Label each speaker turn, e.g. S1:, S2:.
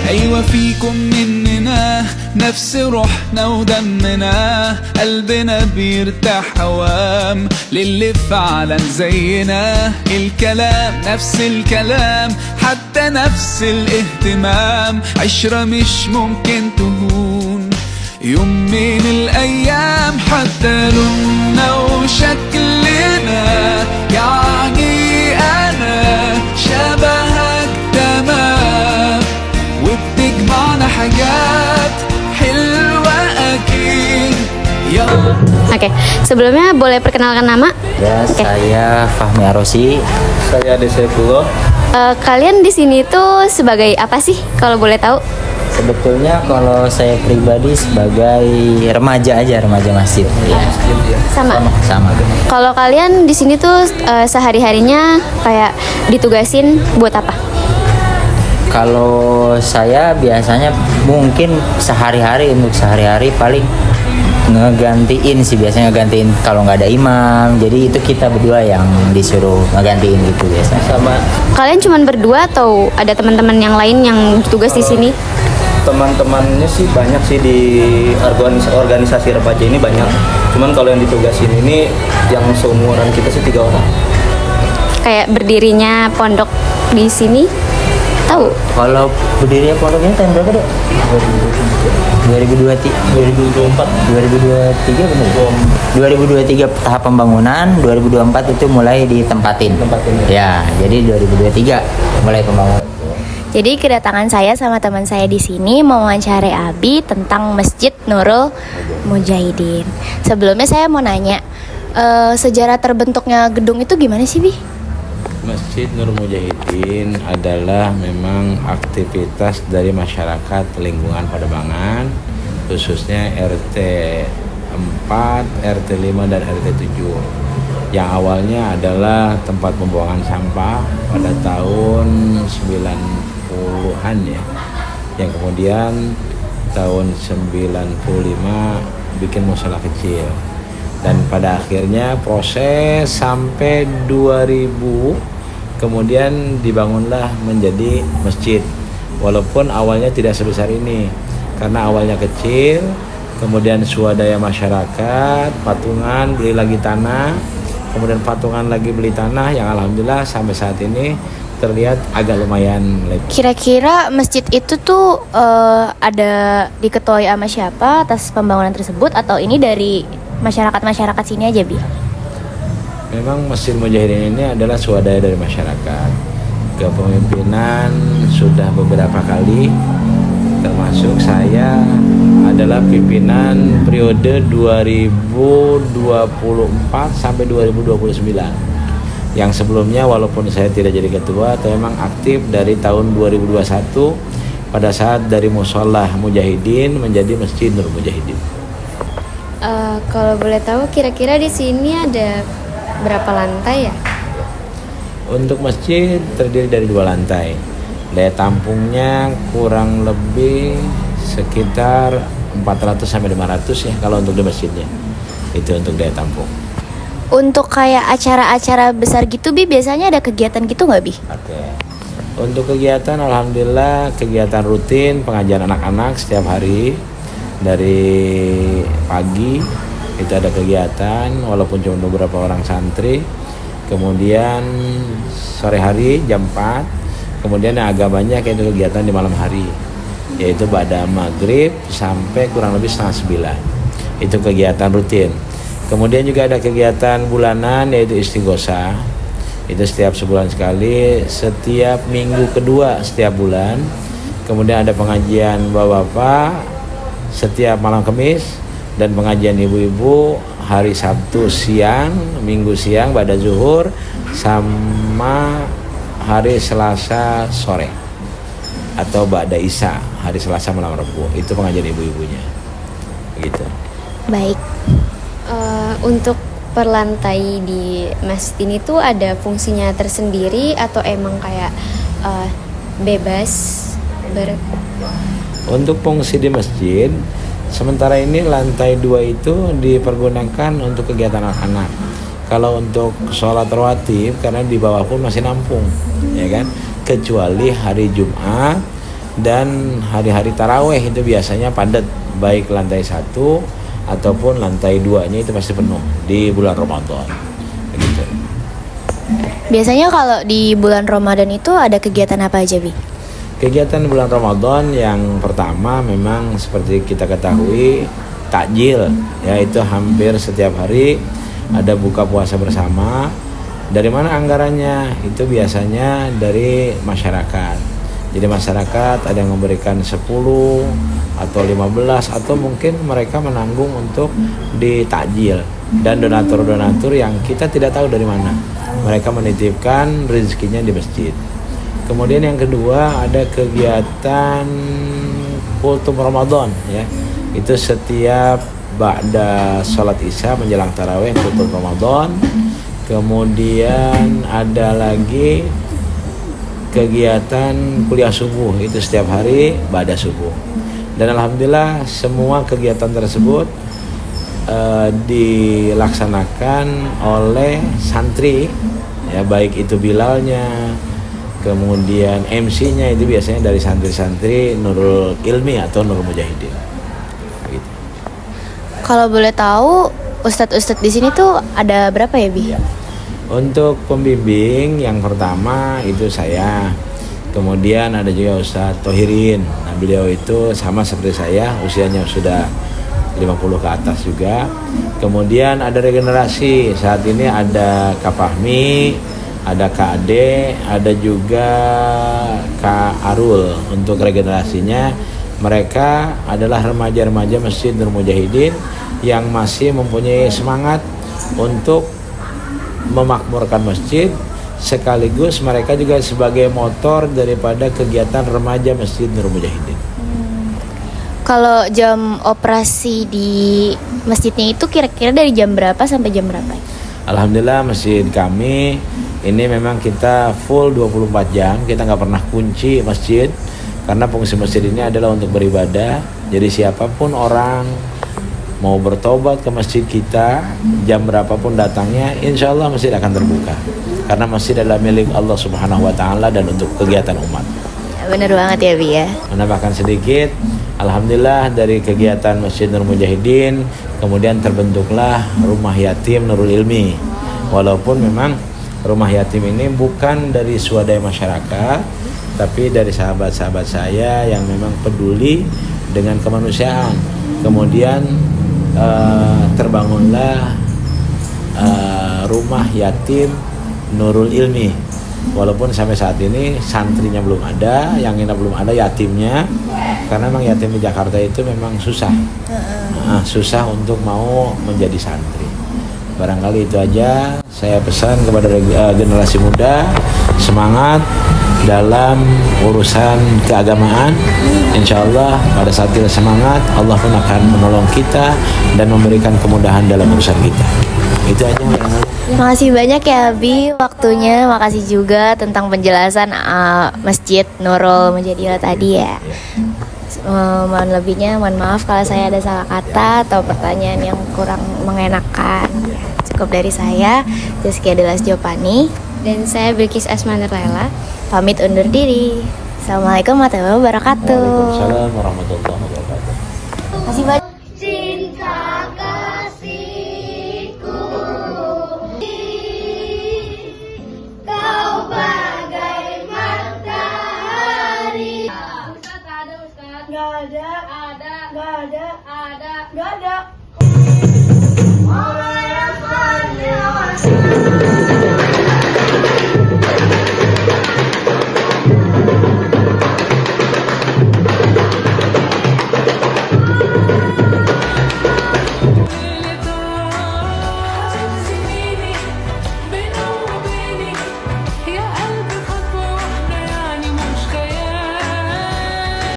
S1: أيوة فيكم مننا نفس روحنا ودمنا، قلبنا بيرتاح هوام للي فعلا زينا. الكلام نفس الكلام، حتى نفس الاهتمام، عشرة مش ممكن تهون يوم من الأيام. حتى لوننا وشكلنا، يعني أنا شبهك تمام، وبتجمعنا حاجات حلوة أكيد. يلا.
S2: Oke, sebelumnya boleh perkenalkan nama?
S3: Ya, saya Fahmi Arosi.
S4: Saya Ade Saifullah.
S2: Kalian di sini tuh sebagai apa sih kalau boleh tahu?
S3: Sebetulnya kalau saya pribadi sebagai remaja aja, remaja masjid. Ya. Sama.
S2: Kalau kalian di sini tuh sehari-harinya kayak ditugasin buat apa?
S3: Kalau saya biasanya mungkin sehari-hari paling ngegantiin sih, biasanya ngegantiin kalau nggak ada imam. Jadi itu kita berdua yang disuruh ngegantiin gitu biasanya.
S4: Sama
S2: Kalian cuman berdua atau ada teman-teman yang lain yang tugas di sini?
S4: teman-temannya sih banyak sih di organisasi remaja ini banyak. Cuman kalau yang ditugasin ini yang seumuran kita sih 3 orang.
S2: Kayak berdirinya pondok di sini? Tahu?
S3: Kalau berdirinya pondoknya tahun berapa, Dok? 2023 benar? 2023 tahap pembangunan, 2024 itu mulai ditempatin. Ya, jadi 2023 mulai pembangunan.
S5: Jadi kedatangan saya sama teman saya di sini mau wawancara Abi tentang Masjid Nurul Mujahidin. Sebelumnya saya mau nanya, sejarah terbentuknya gedung itu gimana sih, Bi?
S6: Masjid Nurul Mujahidin adalah memang aktivitas dari masyarakat lingkungan Pademangan, khususnya RT 4, RT 5, dan RT 7. Yang awalnya adalah tempat pembuangan sampah pada tahun 90-an ya. Yang kemudian tahun 95 bikin mushola kecil. Dan pada akhirnya proses sampai 2000 kemudian dibangunlah menjadi masjid. Walaupun awalnya tidak sebesar ini, karena awalnya kecil, kemudian swadaya masyarakat, patungan, beli lagi tanah, kemudian patungan lagi beli tanah, yang alhamdulillah sampai saat ini terlihat agak lumayan lebar.
S5: Kira-kira masjid itu tuh ada diketuai sama siapa atas pembangunan tersebut, atau ini dari masyarakat sini aja, Bi?
S6: Memang Masjid Mujahidin ini adalah swadaya dari masyarakat. Kepemimpinan sudah beberapa kali, termasuk saya adalah pimpinan periode 2024 sampai 2029. Yang sebelumnya walaupun saya tidak jadi ketua, tapi memang aktif dari tahun 2021 pada saat dari Mushola Mujahidin menjadi Masjid Nur Mujahidin.
S2: Kalau boleh tahu kira-kira di sini ada berapa lantai ya?
S6: Untuk masjid terdiri dari 2 lantai. Daya tampungnya kurang lebih sekitar 400 sampai 500 ya kalau untuk di masjidnya. Itu untuk daya tampung.
S5: Untuk kayak acara-acara besar gitu, Bi, biasanya ada kegiatan gitu nggak, Bi?
S6: Oke. Untuk kegiatan, alhamdulillah kegiatan rutin pengajian anak-anak setiap hari dari pagi itu ada kegiatan walaupun cuma beberapa orang santri. Kemudian sore hari jam 4, kemudian yang agak banyak yaitu kegiatan di malam hari, yaitu pada maghrib sampai kurang lebih setengah 9. Itu kegiatan rutin. Kemudian juga ada kegiatan bulanan yaitu istighosah. Itu setiap sebulan sekali, setiap minggu kedua setiap bulan. Kemudian ada pengajian bapak-bapak setiap malam Kamis, dan pengajian ibu-ibu hari Sabtu siang, Minggu siang pada zuhur, sama hari Selasa sore atau ba'da Isya, hari Selasa malam Rabu. Itu pengajian ibu-ibunya. Begitu.
S5: Baik.
S2: Untuk per lantai di masjid ini tuh ada fungsinya tersendiri atau emang kayak bebas
S6: Untuk fungsi di masjid, sementara ini lantai 2 itu dipergunakan untuk kegiatan anak-anak. Kalau untuk sholat rawatib, karena di bawah pun masih nampung, ya kan? Kecuali hari Jumat, Dan hari-hari taraweh itu biasanya padat, baik lantai 1 ataupun lantai 2-nya itu pasti penuh di bulan Ramadan. Begitu.
S5: Biasanya kalau di bulan Ramadan itu ada kegiatan apa aja, Bi?
S6: Kegiatan bulan Ramadan yang pertama memang seperti kita ketahui takjil, yaitu hampir setiap hari ada buka puasa bersama. Dari mana anggarannya? Itu biasanya dari masyarakat. Jadi masyarakat ada yang memberikan 10 atau 15 atau mungkin mereka menanggung untuk ditakjil, dan donatur-donatur yang kita tidak tahu dari mana. Mereka menitipkan rezekinya di masjid. Kemudian yang kedua ada kegiatan kultum Ramadan ya. Itu setiap ba'da sholat Isya menjelang tarawih kultum Ramadan. Kemudian ada lagi kegiatan kuliah subuh, itu setiap hari ba'da subuh. Dan alhamdulillah semua kegiatan tersebut dilaksanakan oleh santri ya, baik itu bilalnya, kemudian MC-nya itu biasanya dari santri-santri Nurul Ilmi atau Nurul Mujahidin. Gitu.
S5: Kalau boleh tahu, ustadz-ustadz di sini tuh ada berapa ya, Bi?
S6: Untuk pembimbing yang pertama itu saya, kemudian ada juga Ustadz Tohirin. Nah, beliau itu sama seperti saya, usianya sudah 50 ke atas juga. Kemudian ada regenerasi, saat ini ada Kak Fahmi, ada Kak Ade, ada juga Kak Arul. Untuk regenerasinya, mereka adalah remaja-remaja Masjid Nur Mujahidin yang masih mempunyai semangat untuk memakmurkan masjid, sekaligus mereka juga sebagai motor daripada kegiatan remaja Masjid Nur Mujahidin.
S5: Kalau jam operasi di masjidnya itu kira-kira dari jam berapa sampai jam berapa?
S6: Alhamdulillah masjid kami ini memang kita full 24 jam, kita nggak pernah kunci masjid karena fungsi masjid ini adalah untuk beribadah. Jadi siapapun orang mau bertobat ke masjid kita, jam berapapun datangnya, insya Allah masjid akan terbuka karena masjid adalah milik Allah Subhanahu Wa Taala dan untuk kegiatan umat.
S5: Bener banget ya, Bi ya.
S6: Menambahkan sedikit, alhamdulillah dari kegiatan Masjid Nur Mujahidin kemudian terbentuklah Rumah Yatim Nurul Ilmi. Walaupun memang rumah yatim ini bukan dari swadaya masyarakat, tapi dari sahabat-sahabat saya yang memang peduli dengan kemanusiaan. Kemudian terbangunlah Rumah Yatim Nurul Ilmi. Walaupun sampai saat ini santrinya belum ada, yang ini belum ada yatimnya, karena memang yatim di Jakarta itu memang susah, susah untuk mau menjadi santri. Barangkali itu aja saya pesan kepada generasi muda, semangat dalam urusan keagamaan. Insya Allah pada saat kita semangat, Allah pun akan menolong kita dan memberikan kemudahan dalam urusan kita. Itu aja.
S5: Makasih banyak ya, Bi, waktunya. Makasih juga tentang penjelasan Masjid Nurul Mujahidin tadi ya. Mohon lebihnya, mohon maaf kalau saya ada salah kata atau pertanyaan yang kurang mengenakan. Cukup dari saya, Zaskia Delas Jopani.
S2: Dan saya Bilkis Asmanur Laila.
S5: Pamit undur diri. Assalamualaikum warahmatullahi wabarakatuh.
S6: Waalaikumsalam warahmatullahi wabarakatuh.
S5: Makasih banyak.
S7: Gak ada.